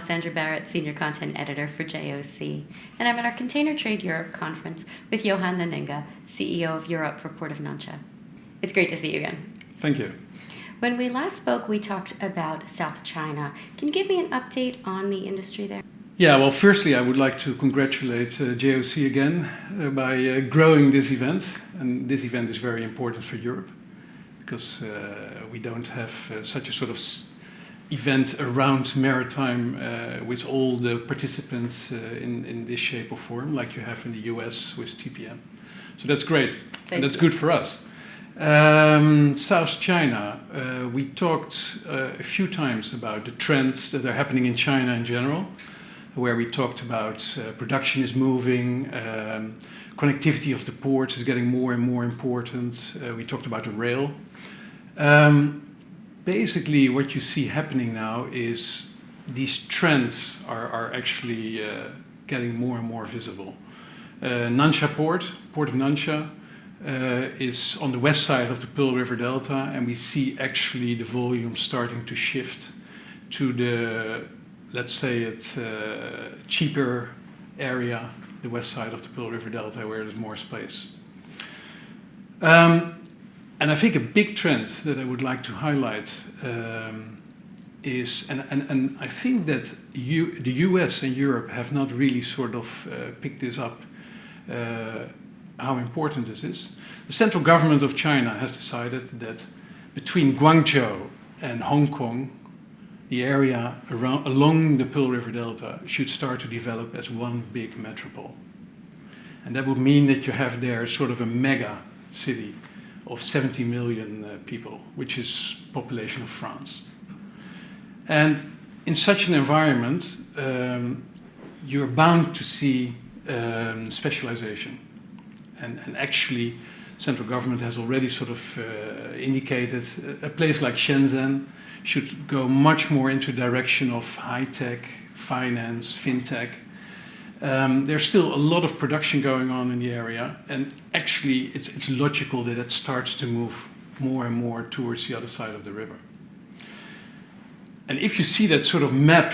Alexandra Barrett, Senior Content Editor for JOC, and I'm at our Container Trade Europe conference with Johannes Nanninga, CEO of Europe for Port of Nansha. It's great to see you again. Thank you. When we last spoke, we talked about South China. Can you give me an update on the industry there? Yeah, well, firstly, I would like to congratulate JOC again by growing this event. And this event is very important for Europe because we don't have such a sort of event around maritime with all the participants in this shape or form, like you have in the US with TPM. So that's great, and that's good for us. South China, we talked a few times about the trends that are happening in China in general, where we talked about production is moving, connectivity of the ports is getting more and more important. We talked about the rail. Basically, what you see happening now is these trends are actually getting more and more visible. Nansha Port of Nansha, is on the west side of the Pearl River Delta, and we see actually the volume starting to shift to the, let's say it, cheaper area, the west side of the Pearl River Delta, where there's more space. And I think a big trend that I would like to highlight is, and I think that the US and Europe have not really sort of picked this up, how important this is. The central government of China has decided that between Guangzhou and Hong Kong, the area along the Pearl River Delta should start to develop as one big metropole. And that would mean that you have there sort of a mega city of 70 million people, which is population of France. And in such an environment, you're bound to see specialization. And actually, central government has already sort of indicated a place like Shenzhen should go much more into the direction of high-tech, finance, fintech. There's still a lot of production going on in the area, and actually it's logical that it starts to move more and more towards the other side of the river. And if you see that sort of map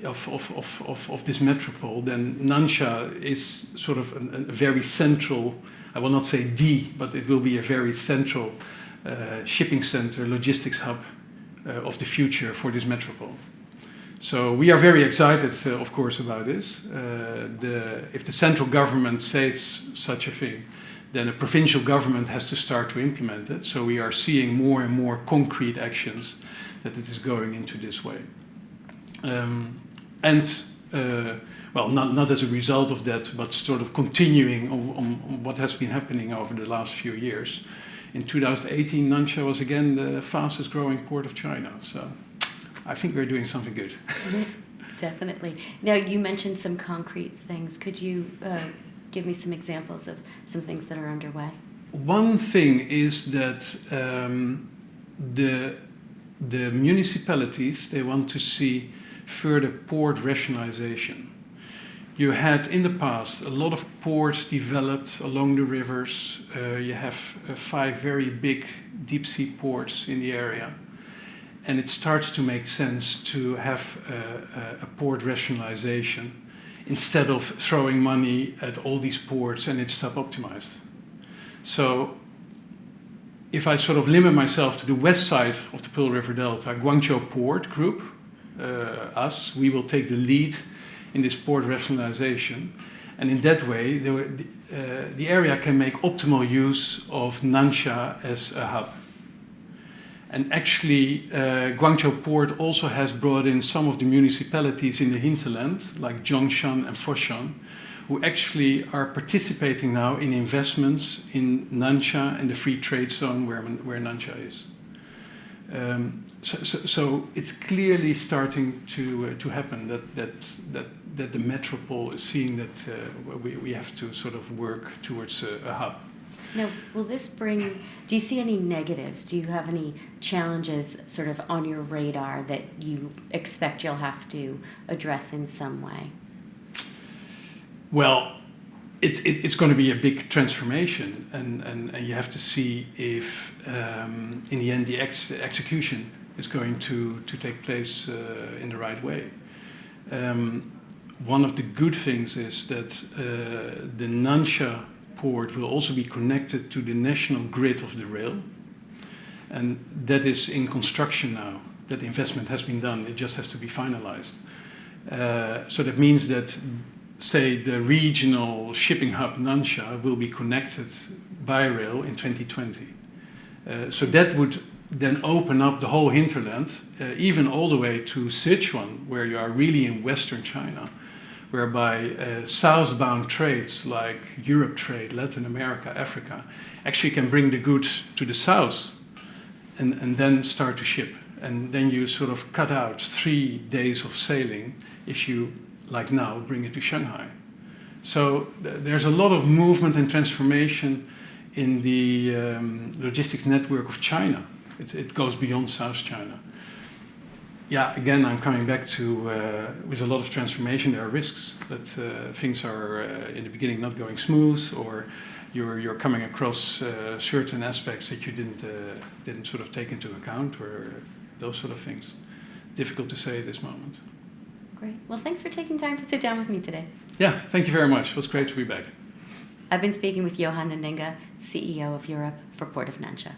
of this metropole, then Nansha is sort of a very central, I will not say but it will be a very central shipping center, logistics hub of the future for this metropole. So we are very excited, of course, about this. If the central government says such a thing, then a provincial government has to start to implement it. So we are seeing more and more concrete actions that it is going into this way. Well, not as a result of that, but sort of continuing on what has been happening over the last few years. In 2018, Nansha was again the fastest growing port of China. So I think we're doing something good. Definitely. Now, you mentioned some concrete things. Could you give me some examples of some things that are underway? One thing is that the municipalities, they want to see further port rationalization. You had in the past a lot of ports developed along the rivers. You have 5 very big deep sea ports in the area. And it starts to make sense to have a port rationalization instead of throwing money at all these ports and it's sub-optimized. So if I sort of limit myself to the west side of the Pearl River Delta, Guangzhou Port Group, we will take the lead in this port rationalization. And in that way, the area can make optimal use of Nansha as a hub. And actually, Guangzhou Port also has brought in some of the municipalities in the hinterland, like Zhongshan and Foshan, who actually are participating now in investments in Nansha and the free trade zone where Nansha is. So it's clearly starting to happen that the metropole is seeing that we have to sort of work towards a hub. Now, will this bring, do you see any negatives? Do you have any challenges sort of on your radar that you expect you'll have to address in some way? Well, it's going to be a big transformation, and you have to see if in the end the execution is going to take place in the right way. One of the good things is that the Nansha port will also be connected to the national grid of the rail. And that is in construction now. That investment has been done. It just has to be finalized. So that means that, say, the regional shipping hub Nansha will be connected by rail in 2020. So that would then open up the whole hinterland, even all the way to Sichuan, where you are really in western China, whereby southbound trades like Europe trade, Latin America, Africa, actually can bring the goods to the south and then start to ship. And then you sort of cut out 3 days of sailing if you, like now, bring it to Shanghai. So there's a lot of movement and transformation in the logistics network of China. It goes beyond South China. Yeah, again, I'm coming back to, with a lot of transformation, there are risks that things are in the beginning not going smooth, or you're coming across certain aspects that you didn't sort of take into account, or those sort of things. Difficult to say at this moment. Great. Well, thanks for taking time to sit down with me today. Yeah, thank you very much. It was great to be back. I've been speaking with Johannes Nanninga, CEO of Europe for Port of Nansha.